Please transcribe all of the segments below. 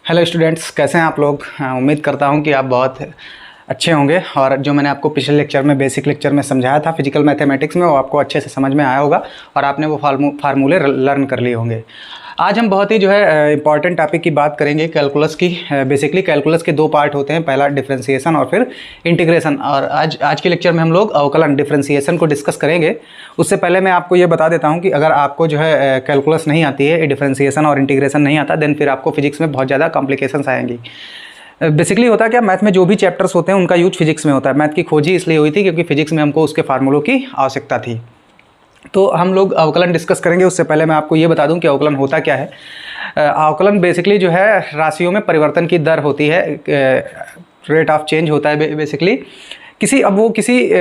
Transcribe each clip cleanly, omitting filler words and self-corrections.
Hello students, कैसे हैं आप लोग। उम्मीद करता हूं कि आप बहुत अच्छे होंगे और जो मैंने आपको पिछले लेक्चर में बेसिक लेक्चर में समझाया था फिजिकल मैथमेटिक्स में, वो आपको अच्छे से समझ में आया होगा और आपने वो फार्मूले लर्न कर लिए होंगे। आज हम बहुत ही इंपॉर्टेंट टॉपिक की बात करेंगे, कैलकुलस की। बेसिकली कैलकुलस के दो पार्ट होते हैं, पहला डिफरेंशिएशन और फिर इंटीग्रेशन। और आज के लेक्चर में हम लोग अवकलन डिफरेंशिएशन को डिस्कस करेंगे। उससे पहले मैं आपको ये बता देता हूँ कि अगर आपको कैलकुलस नहीं आती है, डिफरेंशिएशन और इंटीग्रेशन नहीं आता, देन फिर आपको फिजिक्स में बहुत ज़्यादा कॉम्प्लिकेशंस आएंगी। बेसिकली होता है क्या, मैथ में जो भी चैप्टर्स होते हैं उनका यूज फिजिक्स में होता है। मैथ की खोज ही इसलिए हुई थी क्योंकि फिजिक्स में हमको उसके फार्मूलों की आवश्यकता थी। तो हम लोग अवकलन डिस्कस करेंगे। उससे पहले मैं आपको ये बता दूं कि अवकलन होता क्या है। अवकलन बेसिकली राशियों में परिवर्तन की दर होती है, रेट ऑफ चेंज होता है बेसिकली। किसी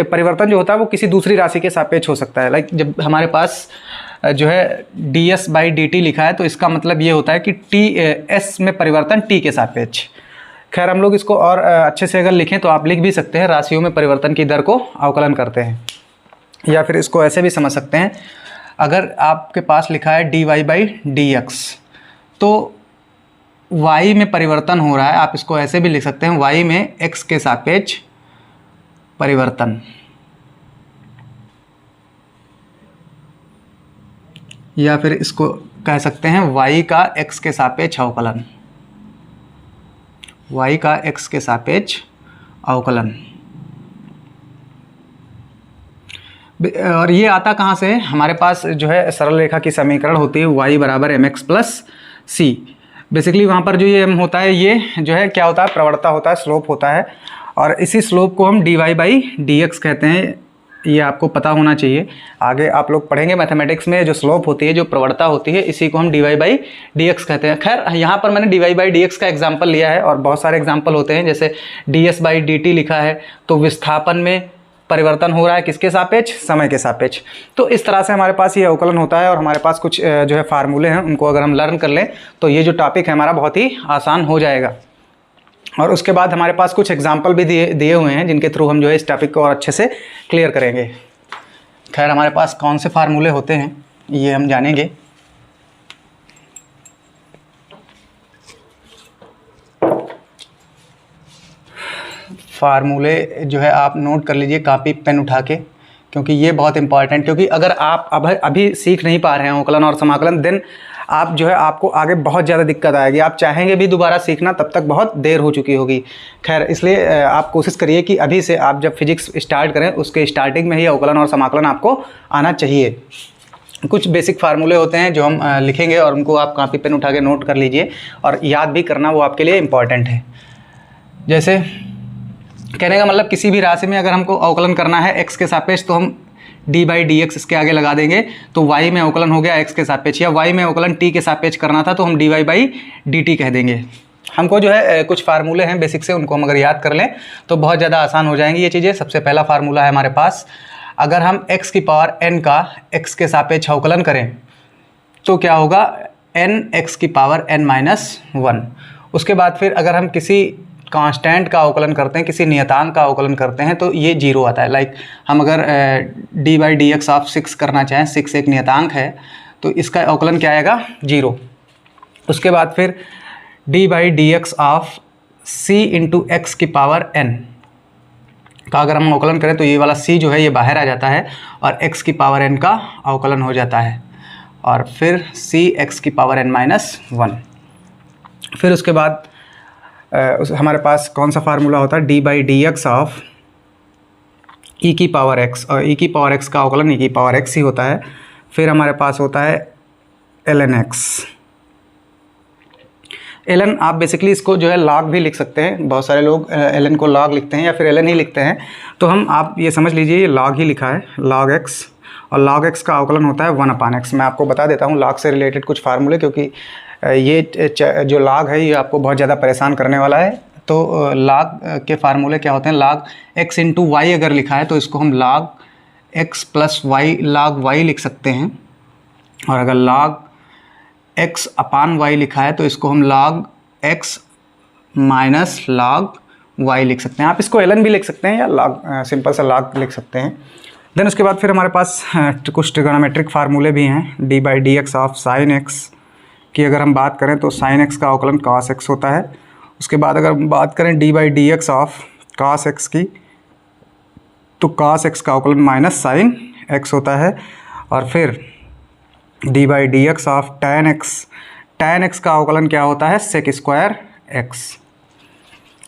परिवर्तन जो होता है वो किसी दूसरी राशि के सापेक्ष हो सकता है। लाइक जब हमारे पास ds/dt लिखा है तो इसका मतलब ये होता है कि s में परिवर्तन t के सापेक्ष। खैर, हम लोग इसको और अच्छे से अगर लिखें तो आप लिख भी सकते हैं, राशियों में परिवर्तन की दर को अवकलन करते हैं। या फिर इसको ऐसे भी समझ सकते हैं, अगर आपके पास लिखा है dy/dx तो y में परिवर्तन हो रहा है, आप इसको ऐसे भी लिख सकते हैं, y में x के सापेक्ष परिवर्तन। या फिर इसको कह सकते हैं y का x के सापेक्ष अवकलन, y का x के सापेक्ष अवकलन। और ये आता कहाँ से है, हमारे पास सरल रेखा की समीकरण होती है y बराबर mx प्लस c। बेसिकली वहाँ पर जो ये m होता है, ये क्या होता है, प्रवणता होता है, स्लोप होता है। और इसी स्लोप को हम dy/dx कहते हैं। ये आपको पता होना चाहिए, आगे आप लोग पढ़ेंगे मैथमेटिक्स में। जो स्लोप होती है, जो प्रवणता होती है, इसी को हम dy/dx कहते हैं। खैर, यहाँ पर मैंने dy/dx का एग्जाम्पल लिया है और बहुत सारे एग्जाम्पल होते हैं, जैसे ds/dt लिखा है तो विस्थापन में परिवर्तन हो रहा है, किसके सापेक्ष, समय के सापेक्ष। तो इस तरह से हमारे पास ये अवकलन होता है और हमारे पास कुछ फार्मूले हैं, उनको अगर हम लर्न कर लें तो ये जो टॉपिक है हमारा बहुत ही आसान हो जाएगा। और उसके बाद हमारे पास कुछ एग्जाम्पल भी दिए हुए हैं जिनके थ्रू हम इस टॉपिक को और अच्छे से क्लियर करेंगे। खैर, हमारे पास कौन से फार्मूले होते हैं ये हम जानेंगे। फार्मूले आप नोट कर लीजिए कॉपी पेन उठा के, क्योंकि ये बहुत इंपॉर्टेंट। क्योंकि अगर आप अभी सीख नहीं पा रहे हैं अवकलन और समाकलन, देन आप आपको आगे बहुत ज़्यादा दिक्कत आएगी। आप चाहेंगे भी दोबारा सीखना, तब तक बहुत देर हो चुकी होगी। खैर, इसलिए आप कोशिश करिए कि अभी से आप जब फिजिक्स स्टार्ट करें उसके स्टार्टिंग में ही अवकलन और समाकलन आपको आना चाहिए। कुछ बेसिक फार्मूले होते हैं जो हम लिखेंगे और उनको आप कॉपी पेन उठा के नोट कर लीजिए और याद भी करना वो आपके लिए इम्पॉर्टेंट है। जैसे कहने का मतलब, किसी भी राशि में अगर हमको अवकलन करना है x के सापेक्ष तो हम dy/dx इसके आगे लगा देंगे, तो y में अवकलन हो गया x के सापेक्ष। या y में अवकलन t के सापेक्ष करना था तो हम dy/dt कह देंगे। हमको कुछ फार्मूले हैं बेसिक से, उनको हम अगर याद कर लें तो बहुत ज़्यादा आसान हो जाएंगी ये चीज़ें। सबसे पहला फार्मूला है हमारे पास, अगर हम x की पावर n का x के सापेक्ष अवकलन करें तो क्या होगा, n x की पावर n-1। उसके बाद फिर अगर हम किसी कांस्टेंट का अवकलन करते हैं, किसी नियतांक का अवकलन करते हैं तो ये 0 आता है। लाइक हम अगर dy/dx ऑफ 6 करना चाहें, 6 एक नियतांक है तो इसका अवकलन क्या आएगा, 0। उसके बाद फिर dy/dx of c into x की पावर n का अगर हम अवकलन करें तो ये वाला c ये बाहर आ जाता है और x की पावर n का अवकलन हो जाता है। और फिर c x की पावर n-1। फिर उसके बाद हमारे पास कौन सा फार्मूला होता है, dy/dx ऑफ e की पावर x, और e की पावर x का अवकलन e की पावर x ही होता है। फिर हमारे पास होता है ln x। ln आप बेसिकली इसको log भी लिख सकते हैं, बहुत सारे लोग ln को log लिखते हैं या फिर ln ही लिखते हैं। तो आप ये समझ लीजिए, ये log ही लिखा है, log x, और log x का अवकलन होता है 1/x। मैं आपको बता देता हूँ log से रिलेटेड कुछ फार्मूले, क्योंकि ये जो log है ये आपको बहुत ज़्यादा परेशान करने वाला है। तो log के फार्मूले क्या होते हैं, log x इंटू वाई अगर लिखा है तो इसको हम log x plus Y log y लिख सकते हैं। और अगर log x अपान y लिखा है तो इसको हम log x minus log y लिख सकते हैं। आप इसको ln भी लिख सकते हैं या log सिंपल सा log लिख सकते हैं। देन उसके बाद फिर हमारे पास कुछ ट्रिगोनोमेट्रिक फार्मूले भी हैं, dy/dx ऑफ sin x की अगर हम बात करें तो साइन एक्स का अवकलन cos x होता है। उसके बाद अगर हम बात करें d/dx ऑफ cos x की, तो cos x का अवकलन माइनस साइन x होता है। और फिर d/dx ऑफ tan x का अवकलन क्या होता है, sec स्क्वायर x।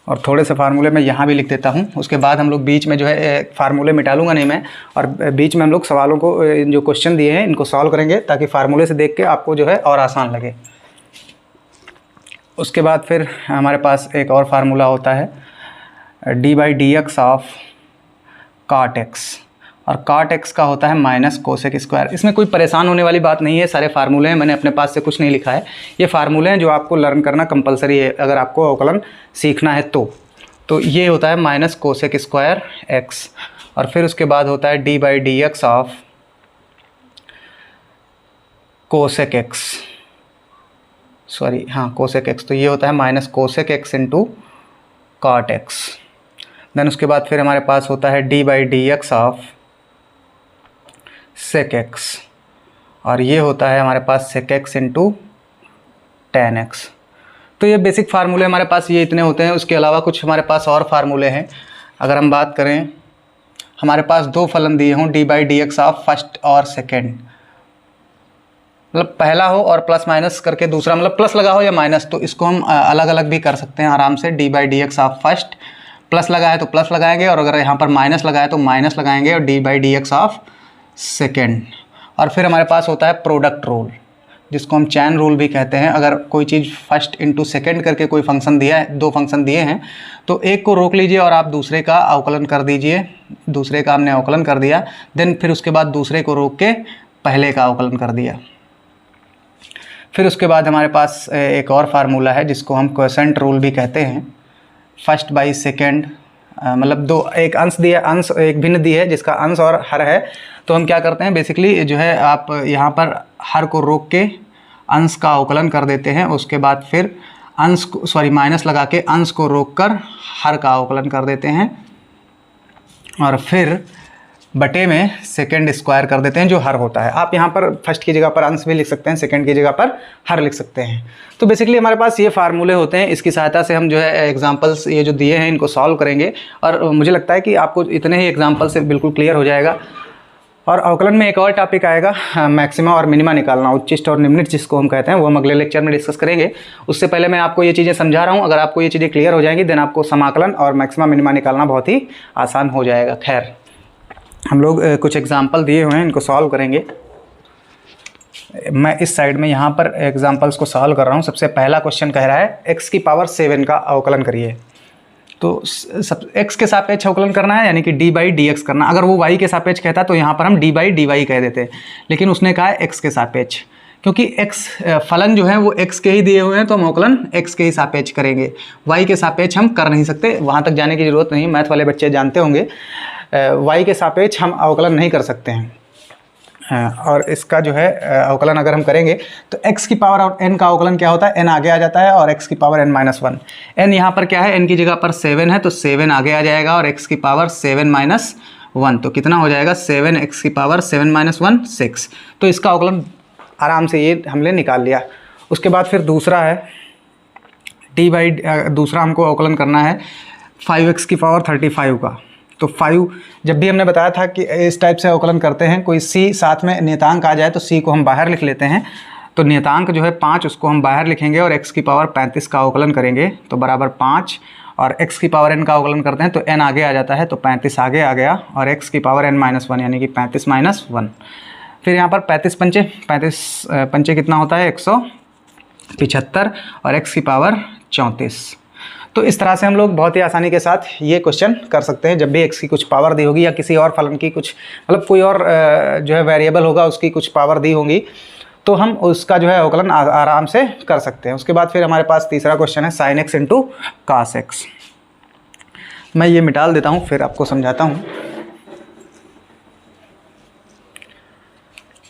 और थोड़े से फार्मूले मैं यहाँ भी लिख देता हूँ, उसके बाद हम लोग बीच में जो है फार्मूले मिटा लूँगा नहीं मैं, और बीच में हम लोग सवालों को जो क्वेश्चन दिए हैं इनको सॉल्व करेंगे ताकि फार्मूले से देख के आपको जो है और आसान लगे। उसके बाद फिर हमारे पास एक और फार्मूला होता है d/dx ऑफ cot x, और cot x का होता है माइनस कोसेक स्क्वायर। इसमें कोई परेशान होने वाली बात नहीं है, सारे फार्मूले हैं, मैंने अपने पास से कुछ नहीं लिखा है। ये फार्मूले हैं जो आपको लर्न करना कंपलसरी है अगर आपको अवकलन सीखना है तो ये होता है माइनस कोसेक स्क्वायर x। और फिर उसके बाद होता है d/dx of cosec x, sorry हाँ कोसेक x, तो ये होता है minus cosec x into cot x। Then उसके बाद फिर हमारे पास होता है d/dx ऑफ sec x, और ये होता है हमारे पास sec x into tan x। तो ये बेसिक फार्मूले हमारे पास ये इतने होते हैं। उसके अलावा कुछ हमारे पास और फार्मूले हैं। अगर हम बात करें, हमारे पास दो फलन दिए हों d/dx ऑफ फर्स्ट और सेकेंड, मतलब पहला हो और प्लस माइनस करके दूसरा, मतलब प्लस लगा हो या माइनस, तो इसको हम अलग अलग भी कर सकते हैं आराम से। d/dx ऑफ फर्स्ट, प्लस लगा है तो प्लस लगाएंगे, और अगर यहाँ पर माइनस लगा है तो माइनस लगाएंगे, और d/dx ऑफ सेकेंड। और फिर हमारे पास होता है प्रोडक्ट रूल, जिसको हम चैन रूल भी कहते हैं। अगर कोई चीज़ फर्स्ट इंटू सेकेंड करके कोई फंक्शन दिया है, दो फंक्शन दिए हैं, तो एक को रोक लीजिए और आप दूसरे का अवकलन कर दीजिए। दूसरे का हमने अवकलन कर दिया, देन फिर उसके बाद दूसरे को रोक के पहले का अवकलन कर दिया। फिर उसके बाद हमारे पास एक और फार्मूला है जिसको हम क्वोशेंट रूल भी कहते हैं। फर्स्ट बाई सेकेंड, मतलब दो, एक अंश दिया, अंश एक भिन्न दी है जिसका अंश और हर है, तो हम क्या करते हैं बेसिकली जो है आप यहाँ पर हर को रोक के अंश का अवकलन कर देते हैं। उसके बाद फिर अंश को, सॉरी माइनस लगा के अंश को रोक कर हर का अवकलन कर देते हैं, और फिर बटे में सेकेंड स्क्वायर कर देते हैं जो हर होता है। आप यहाँ पर फर्स्ट की जगह पर अंश भी लिख सकते हैं, सेकंड की जगह पर हर लिख सकते हैं। तो बेसिकली हमारे पास ये फार्मूले होते हैं, इसकी सहायता से हम जो है एग्जांपल्स ये जो दिए हैं इनको सॉल्व करेंगे, और मुझे लगता है कि आपको इतने ही एग्जांपल से बिल्कुल क्लियर हो जाएगा। और अवकलन में एक और टॉपिक आएगा, मैक्सिमा और मिनिमा निकालना, उच्चिष्ट और निम्निष्ट जिसको हम कहते हैं, वो हम अगले लेक्चर में डिस्कस करेंगे। उससे पहले मैं आपको ये चीज़ें समझा रहा हूँ, अगर आपको ये चीज़ें क्लियर हो जाएंगी देन आपको समाकलन और मैक्सिमा मिनिमा निकालना बहुत ही आसान हो जाएगा। खैर, हम लोग कुछ एग्जाम्पल दिए हुए हैं, इनको सॉल्व करेंगे। मैं इस साइड में यहाँ पर एग्जाम्पल्स को सॉल्व कर रहा हूँ। सबसे पहला क्वेश्चन कह रहा है x की पावर 7 का अवकलन करिए। तो सब x के सापेक्ष अवकलन करना है, यानी कि d/dx करना। अगर वो y के सापेक्ष कहता तो यहाँ पर हम d/dy कह देते, लेकिन उसने कहा है x के सापेक्ष, क्योंकि x फलन जो है वो x के ही दिए हुए हैं, तो हम अवकलन x के ही सापेक्ष करेंगे, y के सापेक्ष हम कर नहीं सकते। वहाँ तक जाने की ज़रूरत नहीं, मैथ वाले बच्चे जानते होंगे y के सापेक्ष हम अवकलन नहीं कर सकते हैं। और इसका जो है अवकलन अगर हम करेंगे तो x की पावर और n का अवकलन क्या होता है, n आगे आ जाता है, और x की पावर n-1। n यहाँ पर क्या है, n की जगह पर 7 है, तो 7 आगे आ जाएगा, और x की पावर 7-1, तो कितना हो जाएगा, 7x की पावर 7-1 6। तो इसका अवकलन आराम से ये हमने निकाल लिया। उसके बाद फिर दूसरा है दूसरा हमको अवकलन करना है 5x की पावर 35 का। तो 5, जब भी हमने बताया था कि इस टाइप से अवकलन करते हैं, कोई c साथ में नियतांक आ जाए तो c को हम बाहर लिख लेते हैं। तो नियतांक जो है 5 उसको हम बाहर लिखेंगे, और x की पावर 35 का अवकलन करेंगे तो बराबर 5, और x की पावर n का अवकलन करते हैं तो n आगे आ जाता है, तो 35 आगे आ गया, और x की पावर n-1 यानी कि 35-1। फिर यहाँ पर 35 पंचे कितना होता है, 175, और x की पावर 34। तो इस तरह से हम लोग बहुत ही आसानी के साथ ये क्वेश्चन कर सकते हैं। जब भी x की कुछ पावर दी होगी, या किसी और फलन की कुछ, मतलब कोई और जो है वेरिएबल होगा उसकी कुछ पावर दी होंगी, तो हम उसका जो है अवकलन आराम से कर सकते हैं। उसके बाद फिर हमारे पास तीसरा क्वेश्चन है sin x into cos x। मैं ये मिटाल देता हूँ, फिर आपको समझाता हूँ।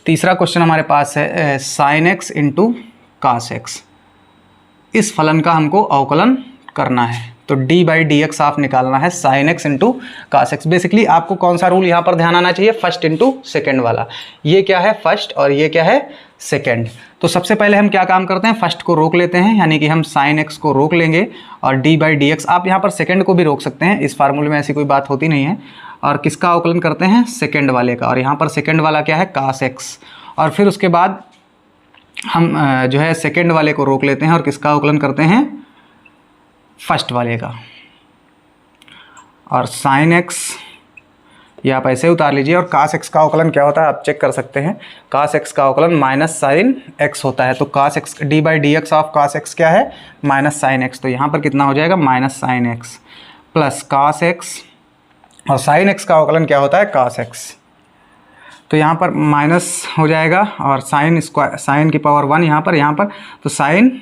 तीसरा क्वेश्चन हमारे पास है sin x into cos x। इस फलन का हमको अवकलन करना है। तो D by D X of निकालना है sine X into cos X. Basically आपको कौन सा रूल यहाँ पर ध्यान आना चाहिए, फर्स्ट इंटू सेकेंड वाला। ये क्या है फर्स्ट और ये क्या है सेकेंड। तो सबसे पहले हम क्या काम करते हैं, फर्स्ट को रोक लेते हैं, यानी कि हम साइन एक्स को रोक लेंगे और डी बाई डी एक्स, आप यहाँ पर सेकेंड को भी रोक सकते हैं, इस फार्मूले में ऐसी कोई बात होती नहीं है। और किसका अवकलन करते हैं, सेकेंड वाले का, और यहाँ पर सेकेंड वाला क्या है कास एक्स। और फिर उसके बाद हम जो है सेकेंड वाले को रोक लेते हैं और किसका अवकलन करते हैं, फर्स्ट वाले का। और साइन एक्स ये आप ऐसे उतार लीजिए। और कास एक्स का अवकलन क्या होता है आप चेक कर सकते हैं, कास एक्स का अवकलन माइनस साइन एक्स होता है। तो cos X D by D X of cos X क्या है, माइनस साइन एक्स। तो यहाँ पर कितना हो जाएगा, minus sine X plus cos X, और साइन एक्स का अवकलन क्या होता है, कास एक्स। तो यहाँ पर माइनस हो जाएगा और साइन स्क्वायर, साइन की पावर 1 यहाँ पर तो साइन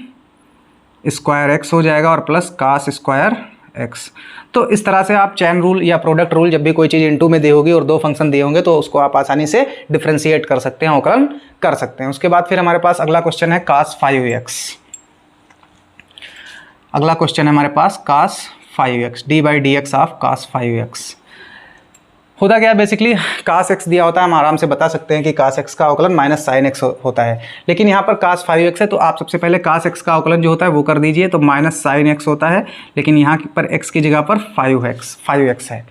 स्क्वायर एक्स हो जाएगा और प्लस कास स्क्वायर एक्स। तो इस तरह से आप चैन रूल या प्रोडक्ट रूल, जब भी कोई चीज़ इनटू में दी होगी और 2 फंक्शन दिए होंगे तो उसको आप आसानी से डिफ्रेंशिएट कर सकते हैं, अवकलन कर सकते हैं। उसके बाद फिर हमारे पास अगला क्वेश्चन है कास 5x। अगला क्वेश्चन है हमारे पास cos 5x, D by D X of cos 5x। होता क्या है, बेसिकली कास एक्स दिया होता है, हम आराम से बता सकते हैं कि कास एक्स का अवकलन माइनस साइन एक्स होता है। लेकिन यहाँ पर कास 5x है तो आप सबसे पहले कास एक्स का अवकलन जो होता है वो कर दीजिए, तो माइनस साइन एक्स होता है, लेकिन यहाँ पर एक्स की जगह पर 5x है।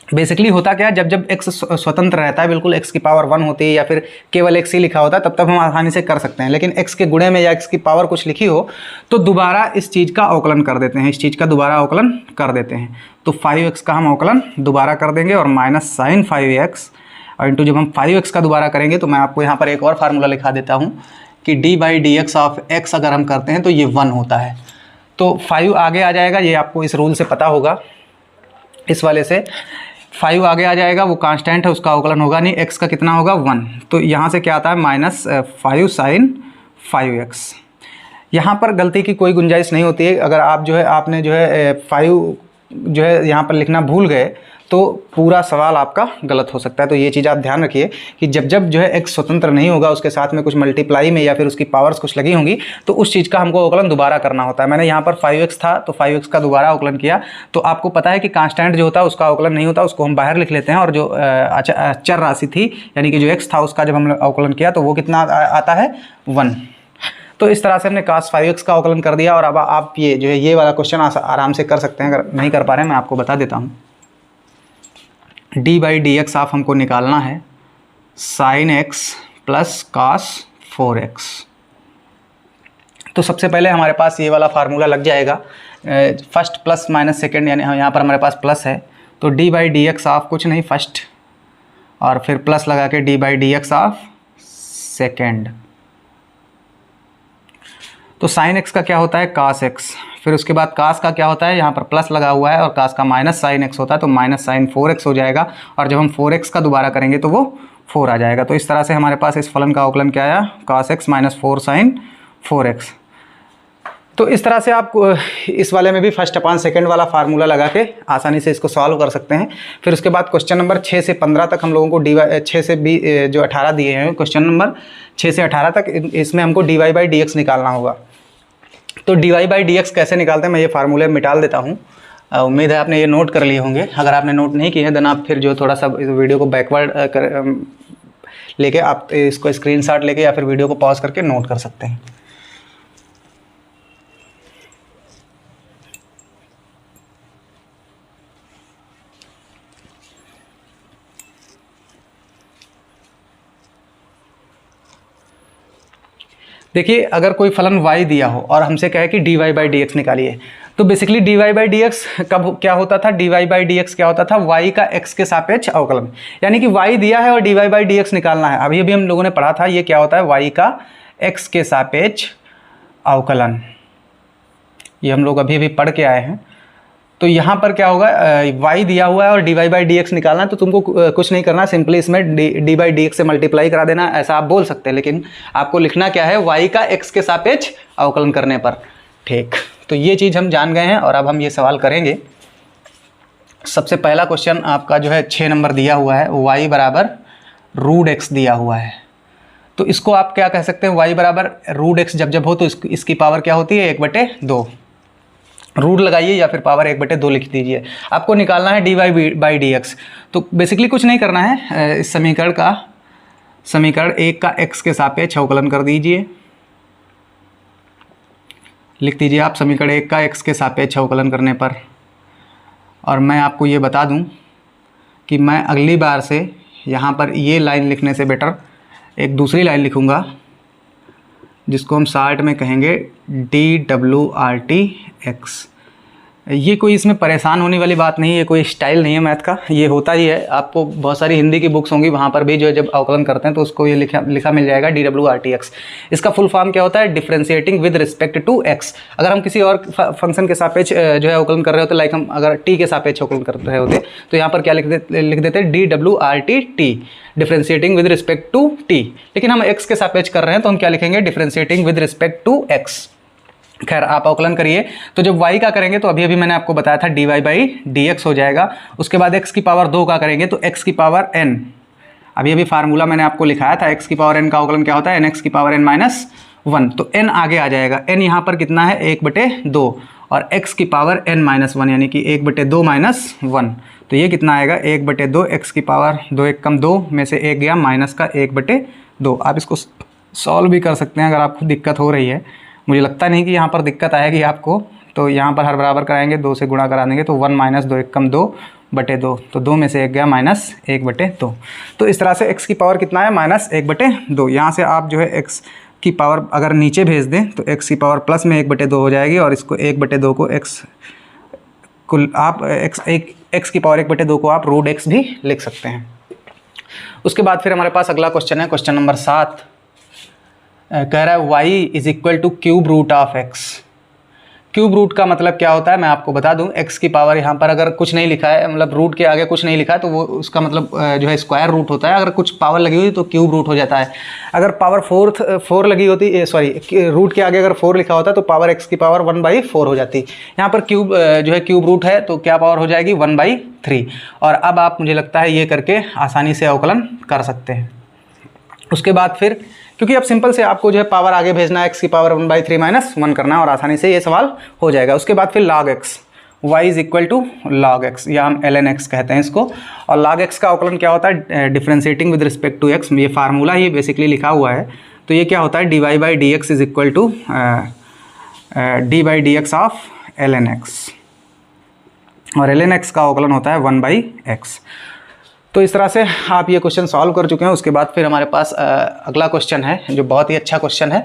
बेसिकली होता क्या है, जब जब x स्वतंत्र रहता है, बिल्कुल x की पावर 1 होती है या फिर केवल x ही लिखा होता है, तब तब हम आसानी से कर सकते हैं। लेकिन x के गुणे में या x की पावर कुछ लिखी हो तो दोबारा इस चीज़ का अवकलन कर देते हैं, इस चीज़ का दोबारा अवकलन कर देते हैं। तो 5x का हम अवकलन दोबारा कर देंगे और माइनस साइन 5x, और इंटू जब हम 5x का दोबारा करेंगे तो मैं आपको यहाँ पर एक और फार्मूला लिखा देता हूँ कि D by D X of x अगर हम करते हैं तो ये 1 होता है। तो 5 आगे आ जाएगा, ये आपको इस रूल से पता होगा, इस वाले से 5 आगे आ जाएगा, वो कांस्टेंट है, उसका अवकलन होगा नहीं, x का कितना होगा 1। तो यहाँ से क्या आता है, माइनस 5 साइन 5x। यहाँ पर गलती की कोई गुंजाइश नहीं होती है। अगर आप जो है आपने जो है 5 जो है यहाँ पर लिखना भूल गए तो पूरा सवाल आपका गलत हो सकता है। तो ये चीज़ आप ध्यान रखिए कि जब जब जो है x स्वतंत्र नहीं होगा, उसके साथ में कुछ मल्टीप्लाई में या फिर उसकी पावर्स कुछ लगी होंगी, तो उस चीज़ का हमको अवकलन दोबारा करना होता है। मैंने यहाँ पर 5x था तो 5x का दोबारा अवकलन किया। तो आपको पता है कि कांस्टेंट जो होता है उसका अवकलन नहीं होता, उसको हम बाहर लिख लेते हैं। और जो चर राशि थी यानी कि जो x था उसका जब हमने अवकलन किया तो वो कितना आता है, 1। तो इस तरह से हमने कास 5x का अवकलन कर दिया। और अब आप ये जो है ये वाला क्वेश्चन आराम से कर सकते हैं। अगर नहीं कर पा रहे हैं मैं आपको बता देता हूँ, D by D X of हमको निकालना है साइन एक्स प्लस कास 4x। तो सबसे पहले हमारे पास ये वाला फार्मूला लग जाएगा, फर्स्ट प्लस माइनस सेकेंड, यानी यहाँ पर हमारे पास प्लस है तो D by D X of कुछ नहीं फर्स्ट, और फिर प्लस लगा के D by D X of second. तो साइन एक्स का क्या होता है, कास एक्स। फिर उसके बाद कास का क्या होता है, यहाँ पर प्लस लगा हुआ है और कास का माइनस साइन एक्स होता है, तो माइनस साइन 4x हो जाएगा। और जब हम 4x का दोबारा करेंगे तो वो 4 आ जाएगा। तो इस तरह से हमारे पास इस फलन का अवकलन क्या आया, कास एक्स माइनस 4 साइन 4x। तो इस तरह से आप इस वाले में भी फर्स्ट अपान सेकेंड वाला फार्मूला लगा के आसानी से इसको सॉल्व कर सकते हैं। फिर उसके बाद क्वेश्चन नंबर 6 से 15 तक हम लोगों को 6 से जो 18 दिए हैं, क्वेश्चन नंबर 6 से 18 तक, इसमें हमको D Y by D X निकालना होगा। तो D Y by D X कैसे निकालते हैं, मैं ये फार्मूले मिटाल देता हूँ। उम्मीद है आपने ये नोट कर लिए होंगे। अगर आपने नोट नहीं किए हैं देन आप फिर जो थोड़ा सा इस वीडियो को बैकवर्ड लेके आप इसको स्क्रीनशॉट लेके या फिर वीडियो को पॉज करके नोट कर सकते हैं। देखिए, अगर कोई फलन y दिया हो और हमसे कहे कि D Y by D X निकालिए, तो basically D Y by D X कब क्या होता था, D Y by D X क्या होता था, y का x के सापेक्ष अवकलन। यानी कि y दिया है और D Y by D X निकालना है। अभी अभी हम लोगों ने पढ़ा था ये क्या होता है, y का x के सापेक्ष अवकलन, ये हम लोग अभी अभी पढ़ के आए हैं। तो यहाँ पर क्या होगा, y दिया हुआ है और D Y by D X निकालना है, तो तुमको कुछ नहीं करना, सिंपली इसमें डी बाई डी एक्स से मल्टीप्लाई करा देना, ऐसा आप बोल सकते हैं। लेकिन आपको लिखना क्या है, y का x के सापेक्ष अवकलन करने पर। ठीक, तो ये चीज़ हम जान गए हैं और अब हम ये सवाल करेंगे। सबसे पहला क्वेश्चन आपका जो है 6 नंबर दिया हुआ है, y बराबर रूट एक्स दिया हुआ है। तो इसको आप क्या कह सकते हैं, y बराबर रूट एक्स जब जब हो तो इसकी पावर क्या होती है, 1/2। रूट लगाइए या फिर पावर 1/2 लिख दीजिए। आपको निकालना है dy/dx। तो बेसिकली कुछ नहीं करना है, इस समीकरण 1 का x के सापेक्ष अवकलन कर दीजिए। लिख दीजिए आप समीकरण 1 का x के सापेक्ष अवकलन करने पर। और मैं आपको ये बता दूं कि मैं अगली बार से यहाँ पर ये लाइन लिखने से बेटर एक दूसरी लाइन लिखूँगा, जिसको हम शॉर्ट में कहेंगे dwRTx। ये कोई इसमें परेशान होने वाली बात नहीं है, कोई स्टाइल नहीं है मैथ का, ये होता ही है। आपको बहुत सारी हिंदी की बुक्स होंगी, वहाँ पर भी जो जब अवकलन करते हैं तो उसको ये लिखा मिल जाएगा dwRTx। इसका फुल फॉर्म क्या होता है? Differentiating with respect to x। अगर हम किसी और फंक्शन के सापेक्ष जो है अवकलन कर रहे होते, लाइक हम अगर t के सापेक्ष अवकलन कर रहे होते तो यहाँ पर क्या लिख देते dwRT, differentiating with respect to t। लेकिन हम x के सापेक्ष कर रहे हैं तो हम क्या लिखेंगे? Differentiating with respect to x। खैर आप अवकलन करिए। तो जब y का करेंगे तो अभी मैंने आपको बताया था dy/dx हो जाएगा। उसके बाद x की पावर 2 का करेंगे तो x की पावर n, अभी फार्मूला मैंने आपको लिखाया था, x की पावर n का अवकलन क्या होता है? nx की पावर n-1। तो n आगे आ जाएगा, n यहाँ पर कितना है? 1/2 और x की पावर n-1 यानी कि 1/2 - 1। तो ये कितना आएगा? 1/2, x की पावर 2 1 कम 2 में से 1 गया, माइनस का 1/2। आप इसको सॉल्व भी कर सकते हैं अगर आपको दिक्कत हो रही है। मुझे लगता नहीं कि यहाँ पर दिक्कत आएगी आपको। तो यहाँ पर हर बराबर कराएंगे, 2 से गुणा करा देंगे तो 1 - 2 1 कम 2/2। तो 2 में से 1 गया, -1/2। तो इस तरह से x की पावर कितना है? -1/2। यहाँ से आप जो है x की पावर अगर नीचे भेज दें तो x की पावर प्लस में 1/2 हो जाएगी, और इसको 1/2 को x को आप x की पावर 1/2 को आप √x भी लिख सकते हैं। उसके बाद फिर हमारे पास अगला क्वेश्चन है, क्वेश्चन नंबर 7। कह रहा है y = cube root of x। Cube root का मतलब क्या होता है मैं आपको बता दूं। x की पावर यहाँ पर अगर कुछ नहीं लिखा है, मतलब रूट के आगे कुछ नहीं लिखा है, तो वो उसका मतलब जो है स्क्वायर रूट होता है। अगर कुछ पावर लगी हुई तो क्यूब रूट हो जाता है। अगर पावर 4 लगी होती, सॉरी रूट के आगे अगर 4 लिखा होता तो पावर x की पावर 1/4 हो जाती। यहाँ पर क्यूब जो है क्यूब रूट है तो क्या पावर हो जाएगी? 1/3। और अब आप मुझे लगता है ये करके आसानी से अवकलन कर सकते हैं। उसके बाद फिर क्योंकि अब सिंपल से आपको जो है पावर आगे भेजना है, x की पावर 1/3 - 1 करना है और आसानी से ये सवाल हो जाएगा। उसके बाद फिर log x, y = log x, या हम ln x कहते हैं इसको। और log x का अवकलन क्या होता है? Differentiating with respect to x। ये फार्मूला ही बेसिकली लिखा हुआ है। तो ये क्या होता है? dy/dx = d/dx of ln x, और ln x का अवकलन होता है 1/x। तो इस तरह से आप ये क्वेश्चन सॉल्व कर चुके हैं। उसके बाद फिर हमारे पास अगला क्वेश्चन है जो बहुत ही अच्छा क्वेश्चन है।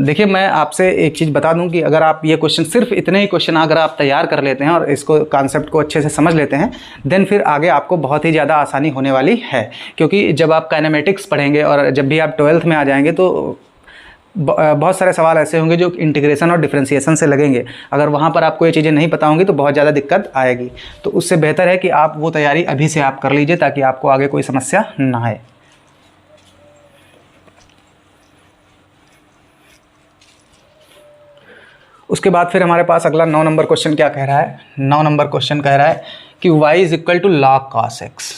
देखिए मैं आपसे एक चीज़ बता दूं कि अगर आप ये क्वेश्चन, सिर्फ इतने ही क्वेश्चन अगर आप तैयार कर लेते हैं और इसको कॉन्सेप्ट को अच्छे से समझ लेते हैं, देन फिर आगे आपको बहुत ही ज़्यादा आसानी होने वाली है। क्योंकि जब आप काइनेमेटिक्स पढ़ेंगे और जब भी आप 12th में आ जाएंगे तो बहुत सारे सवाल ऐसे होंगे जो इंटीग्रेशन और डिफरेंशिएशन से लगेंगे। अगर वहाँ पर आपको ये चीज़ें नहीं पता होंगी तो बहुत ज़्यादा दिक्कत आएगी। तो उससे बेहतर है कि आप वो तैयारी अभी से आप कर लीजिए ताकि आपको आगे कोई समस्या ना आए। उसके बाद फिर हमारे पास अगला 9 नंबर क्वेश्चन क्या कह रहा है? 9 नंबर क्वेश्चन कह रहा है कि y = log cos x।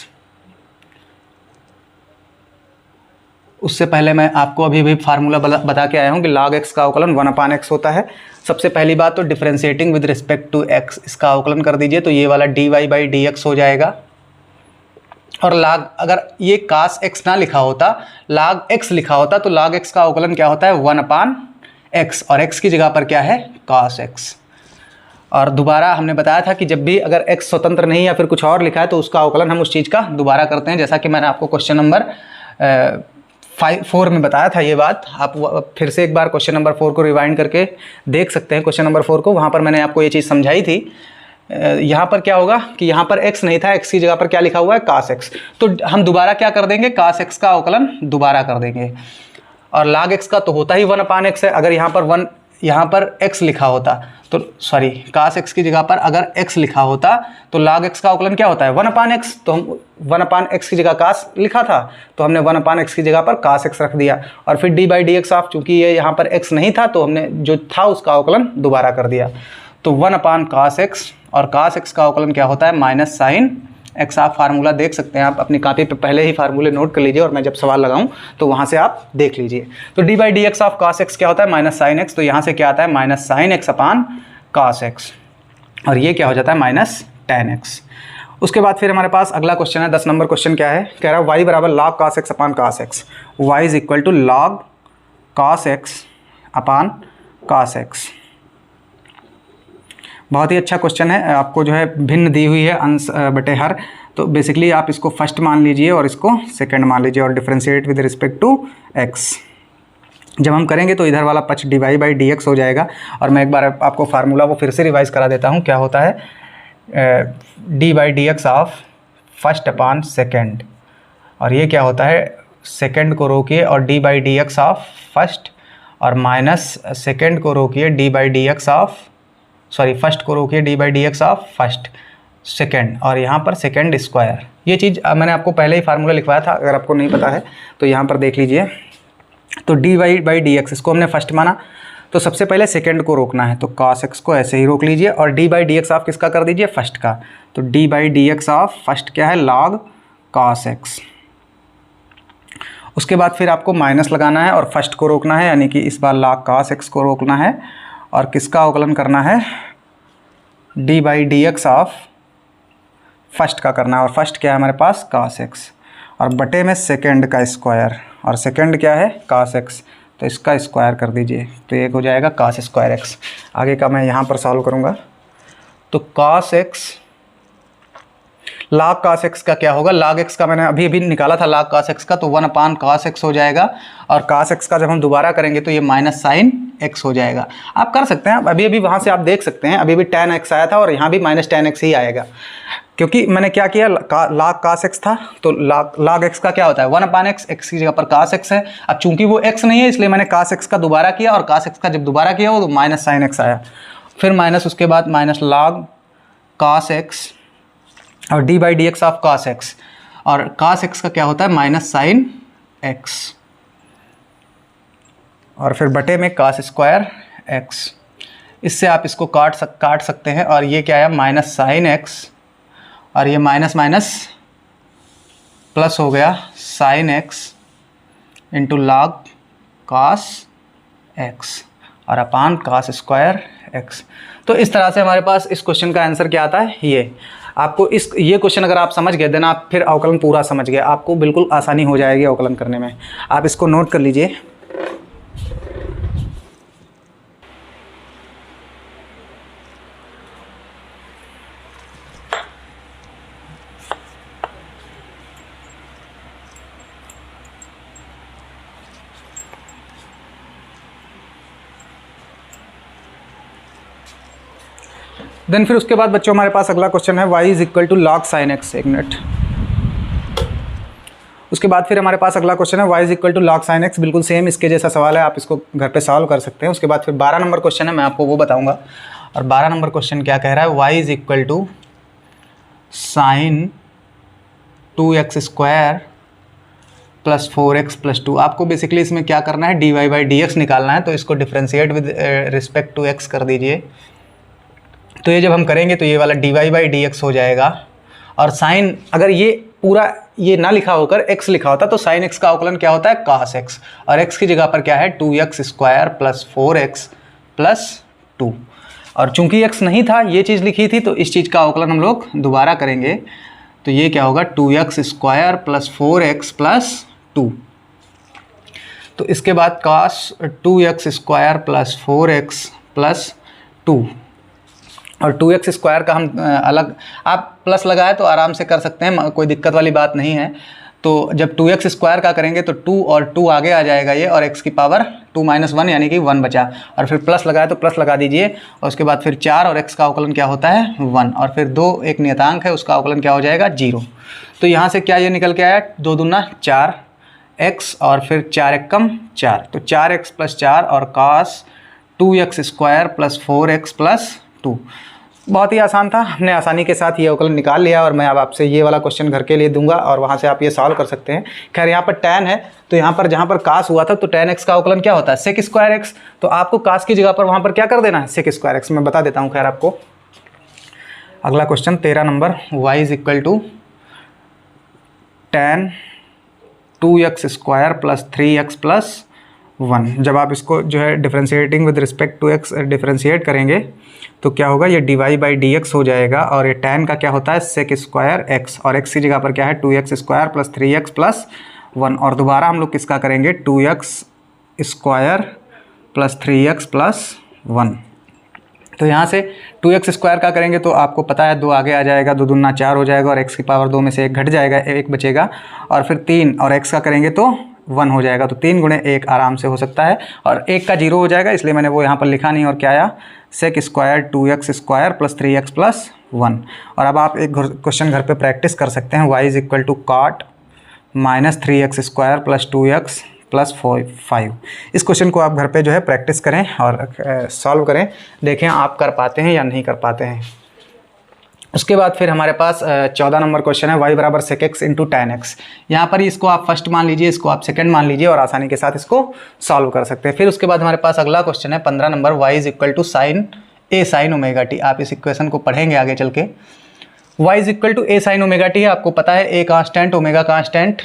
उससे पहले मैं आपको अभी फार्मूला बता के आया हूँ कि log x का अवकलन 1/x होता है। सबसे पहली बात तो differentiating with respect to x, इसका अवकलन कर दीजिए तो ये वाला dy/dx हो जाएगा। और log, अगर ये cos x ना लिखा होता, log x लिखा होता तो log x का अवकलन क्या होता है? 1/x, और x की जगह पर क्या है? cos x। और दोबारा हमने बताया था कि जब भी अगर x स्वतंत्र नहीं या फिर कुछ और लिखा है तो उसका अवकलन हम उस चीज़ का दोबारा करते हैं, जैसा कि मैंने आपको क्वेश्चन नंबर 4 में बताया था ये बात। आप फिर से एक बार क्वेश्चन नंबर 4 को रिवाइंड करके देख सकते हैं। क्वेश्चन नंबर 4 को, वहाँ पर मैंने आपको ये चीज़ समझाई थी। यहाँ पर क्या होगा कि यहाँ पर x नहीं था, x की जगह पर क्या लिखा हुआ है? cos x। तो हम दोबारा क्या कर देंगे? cos x का अवकलन दोबारा कर देंगे। और log x का तो होता ही 1/x है। अगर यहाँ पर x लिखा होता तो सॉरी cos x की जगह पर अगर x लिखा होता तो log x का अवकलन क्या होता है? 1/x। तो हम 1/x की जगह cos लिखा था तो हमने 1/x की जगह पर cos x रख दिया। और फिर d/dx ऑफ, चूँकि ये यहाँ पर x नहीं था तो हमने जो था उसका अवकलन दोबारा कर दिया। तो 1/cos x, और cos x का अवकलन क्या होता है? -sin x। आप फार्मूला देख सकते हैं, आप अपनी कॉपी पे पहले ही फार्मूले नोट कर लीजिए और मैं जब सवाल लगाऊं तो वहां से आप देख लीजिए। तो d/dx ऑफ cos x क्या होता है? -sin x। तो यहाँ से क्या आता है? -sin x cos x, और ये क्या हो जाता है माइनस tan x। उसके बाद फिर हमारे पास अगला क्वेश्चन है 10 नंबर क्वेश्चन क्या है, कह रहा है y बराबर log cos x upon cos x, y is equal to log cos x upon cos x। बहुत ही अच्छा क्वेश्चन है, आपको जो है भिन्न दी हुई है अंश बटे हर, तो बेसिकली आप इसको फर्स्ट मान लीजिए और इसको सेकंड मान लीजिए और differentiate with respect to x। जब हम करेंगे तो इधर वाला पक्ष dy बाई डी एक्स हो जाएगा, और मैं एक बार आपको फार्मूला को फिर से रिवाइज करा देता हूँ। क्या होता है D by D X of first upon second, और ये क्या होता है सेकेंड को रोकिए और D by D X of first, और माइनस सेकेंड को रोकिए D by D X of first को रोकिए D by D X of first second, और यहाँ पर सेकेंड स्क्वायर। ये चीज़ मैंने आपको पहले ही फार्मूला लिखवाया था, अगर आपको नहीं पता है तो यहाँ पर देख लीजिए। तो D Y by D X इसको हमने फर्स्ट माना, तो सबसे पहले सेकेंड को रोकना है, तो cos x को ऐसे ही रोक लीजिए, और D by D X of किसका कर दीजिए फर्स्ट का, तो D by D X of first क्या है log cos x। उसके बाद फिर आपको माइनस लगाना है और फर्स्ट को रोकना है, यानी कि इस बार log cos x को रोकना है, और किसका अवकलन करना है D by D X of first का करना है, और फर्स्ट क्या है हमारे पास cos x, और बटे में सेकेंड का स्क्वायर, और सेकेंड क्या है cos x, तो इसका स्क्वायर कर दीजिए, तो एक हो जाएगा cos स्क्वायर x। आगे का मैं यहाँ पर सॉल्व करूँगा, तो cos x log cos x का क्या होगा, log x का मैंने अभी निकाला था log cos x का, तो 1 अपान cos x हो जाएगा, और cos x का जब हम दोबारा करेंगे तो ये माइनस साइन x हो जाएगा। आप कर सकते हैं, अभी अभी वहाँ से आप देख सकते हैं, अभी भी tan x आया था और यहाँ भी माइनस tan x ही आएगा, क्योंकि मैंने क्या किया log cos x था, तो log x का क्या होता है 1 अपान x, x की जगह पर cos x है। अब चूंकि वो x नहीं है इसलिए मैंने cos x का दोबारा किया, और cos x का जब दोबारा किया वो तो माइनस साइन x आया, फिर माइनस उसके बाद माइनस log cos x और D by D X of cos x, और cos x का क्या होता है माइनस साइन x, और फिर बटे में cos स्क्वायर x। इससे आप इसको काट सकते हैं, और ये क्या है माइनस साइन x, और ये माइनस माइनस प्लस हो गया sine x into log cos x और अपान cos स्क्वायर x। तो इस तरह से हमारे पास इस क्वेश्चन का आंसर क्या आता है, ये आपको ये क्वेश्चन अगर आप समझ गए देन आप फिर अवकलन पूरा समझ गए, आपको बिल्कुल आसानी हो जाएगी अवकलन करने में। आप इसको नोट कर लीजिए। देन फिर उसके बाद बच्चों हमारे पास अगला क्वेश्चन है y is equal to log sin x। एक मिनट, उसके बाद फिर हमारे पास अगला क्वेश्चन है y is equal to log sin x, बिल्कुल सेम इसके जैसा सवाल है, आप इसको घर पे सॉल्व कर सकते हैं। उसके बाद फिर 12 नंबर क्वेश्चन है, मैं आपको वो बताऊंगा। और 12 नंबर क्वेश्चन क्या कह रहा है, y is equal to sine 2x square plus 4x plus 2। आपको बेसिकली इसमें क्या करना है dy बाई डी एक्स निकालना है, तो इसको differentiate with respect to x कर दीजिए। तो ये जब हम करेंगे तो ये वाला dy बाई डी एक्स हो जाएगा, और साइन अगर ये पूरा ये ना लिखा होकर x लिखा होता तो साइन x का अवकलन क्या होता है cos x, और x की जगह पर क्या है 2x square plus 4x plus 2। और चूंकि x नहीं था ये चीज़ लिखी थी, तो इस चीज़ का अवकलन हम लोग दोबारा करेंगे, तो ये क्या होगा 2x square plus 4x plus 2। तो इसके बाद cos 2x square plus 4x plus 2, और 2x स्क्वायर का हम अलग आप प्लस लगाए तो आराम से कर सकते हैं, कोई दिक्कत वाली बात नहीं है। तो जब 2x स्क्वायर का करेंगे तो 2 और 2 आगे आ जाएगा ये, और x की पावर 2 माइनस 1 यानी कि 1 बचा, और फिर प्लस लगाए तो प्लस लगा दीजिए, और उसके बाद फिर 4 और x का अवकलन क्या होता है 1, और फिर 2 एक नियतांक है उसका अवकलन क्या हो जाएगा 0। तो यहाँ से क्या ये निकल के आया 2 दूना 4 x और फिर 4 एक कम 4, तो 4x प्लस 4 और cos 2x square plus 4x plus 2। बहुत ही आसान था, हमने आसानी के साथ ये अवकलन निकाल लिया, और मैं अब आपसे ये वाला क्वेश्चन घर के लिए दूंगा और वहाँ से आप ये सॉल्व कर सकते हैं। खैर यहाँ पर tan है, तो यहाँ पर जहाँ पर cos हुआ था तो tan x का अवकलन क्या होता है sec स्क्वायर x, तो आपको cos की जगह पर वहाँ पर क्या कर देना है sec स्क्वायर x। मैं बता देता हूँ खैर आपको। अगला क्वेश्चन 13 नंबर, y is equal to tan 2x square plus 3x plus 1। जब आप इसको जो है differentiating with respect to x differentiate करेंगे तो क्या होगा, ये dy/dx हो जाएगा। और ये tan का क्या होता है, sec स्क्वायर x, और x की जगह पर क्या है 2x square plus 3x plus 1। और दोबारा हम लोग किसका करेंगे, 2x square plus 3x plus 1। तो यहाँ से 2x स्क्वायर का करेंगे तो आपको पता है 2 आगे आ जाएगा, 2 दूना 4 हो जाएगा, और x की पावर 2 में से 1 घट जाएगा, 1 बचेगा। और फिर 3 और x का करेंगे तो 1 हो जाएगा। तो 3 गुणे 1 आराम से हो सकता है, और 1 का 0 हो जाएगा, इसलिए मैंने वो यहाँ पर लिखा नहीं। और क्या आया, sec square 2x square plus 3x plus 1। और अब आप एक क्वेश्चन घर पे प्रैक्टिस कर सकते हैं, y is equal to cot minus 3x square plus 2x plus 5। इस क्वेश्चन को आप घर पे जो है प्रैक्टिस करें और सॉल्व करें, देखें आप कर पाते हैं या नहीं कर पाते हैं। उसके बाद फिर हमारे पास 14 नंबर क्वेश्चन है, y बराबर sec x into tan x। यहाँ पर इसको आप फर्स्ट मान लीजिए, इसको आप सेकंड मान लीजिए, और आसानी के साथ इसको सॉल्व कर सकते हैं। फिर उसके बाद हमारे पास अगला क्वेश्चन है 15 number, y is equal to sine a sine omega t. आप इस इक्वेशन को पढ़ेंगे आगे चल के। y is equal to a sine omega t है, आपको पता है a constant, omega constant,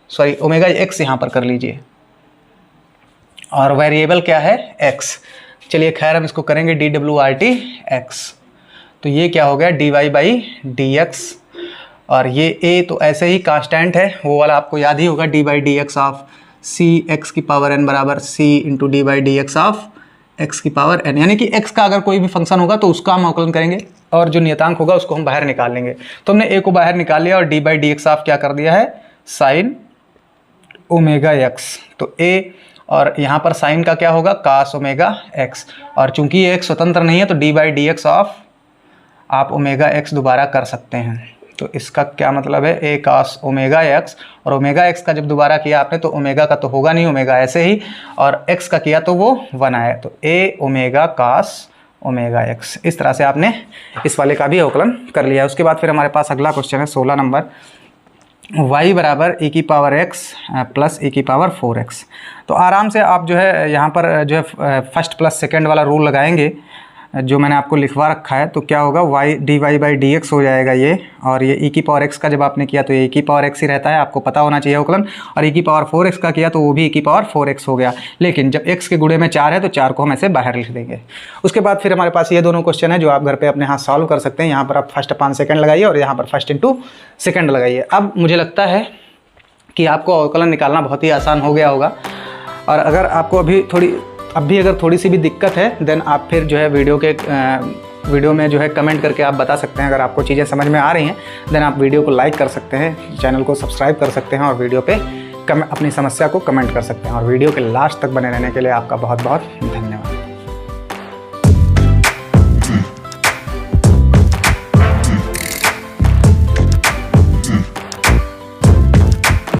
sorry omega x यहाँ पर कर लीजिए, और वेरिएबल क्या है x। चलिए खैर हम इसको करेंगे dwrt x। तो ये क्या हो गया, dy/dx, और ये a तो ऐसे ही कांस्टेंट है, वो वाला आपको याद ही होगा, d/dx ऑफ c x की पावर n बराबर c into dy/dx of x की पावर n। यानी कि x का अगर कोई भी फंक्शन होगा तो उसका हम अवकलन करेंगे, और जो नियतांक होगा उसको हम बाहर निकाल लेंगे। तो हमने a को बाहर निकाल लिया और dy/dx ऑफ क्या कर दिया है, साइन ओमेगा x। तो a और यहाँ पर साइन का क्या होगा, कास ओमेगा x, और चूंकि ये एक स्वतंत्र नहीं है तो dy/dx ऑफ आप ओमेगा x दोबारा कर सकते हैं। तो इसका क्या मतलब है, a कास ओमेगा x, और ओमेगा x का जब दोबारा किया आपने तो ओमेगा का तो होगा नहीं, ओमेगा ऐसे ही, और x का किया तो वो 1 आया, तो a omega cos omega x। इस तरह से आपने इस वाले का भी अवकलन कर लिया। उसके बाद फिर हमारे पास अगला क्वेश्चन है 16 नंबर, y बराबर e की पावर x प्लस e की पावर 4x। तो आराम से आप जो है यहाँ पर जो है फर्स्ट प्लस सेकंड वाला रूल लगाएंगे, जो मैंने आपको लिखवा रखा है। तो क्या होगा, y dy/dx हो जाएगा ये, और ये e की पावर x का जब आपने किया तो ये e की पावर x ही रहता है, आपको पता होना चाहिए अवकलन। और e की पावर 4x का किया तो वो भी e की पावर 4x हो गया। लेकिन जब x के गुणे में 4 है तो 4 को हम ऐसे बाहर लिख देंगे। उसके बाद फिर हमारे पास ये दोनों क्वेश्चन है जो आप घर पर अपने हाथ सॉल्व कर सकते हैं। यहाँ पर आप फर्स्ट अपान सेकेंड लगाइए और यहाँ पर फर्स्ट इंटू सेकेंड लगाइए। अब मुझे लगता है कि आपको अवकलन निकालना बहुत ही आसान हो गया होगा, और अगर आपको अभी अगर थोड़ी सी भी दिक्कत है देन आप फिर जो है वीडियो में जो है कमेंट करके आप बता सकते हैं। अगर आपको चीज़ें समझ में आ रही हैं देन आप वीडियो को लाइक कर सकते हैं, चैनल को सब्सक्राइब कर सकते हैं, और वीडियो पे अपनी समस्या को कमेंट कर सकते हैं। और वीडियो के लास्ट तक बने रहने के लिए आपका बहुत बहुत धन्यवाद।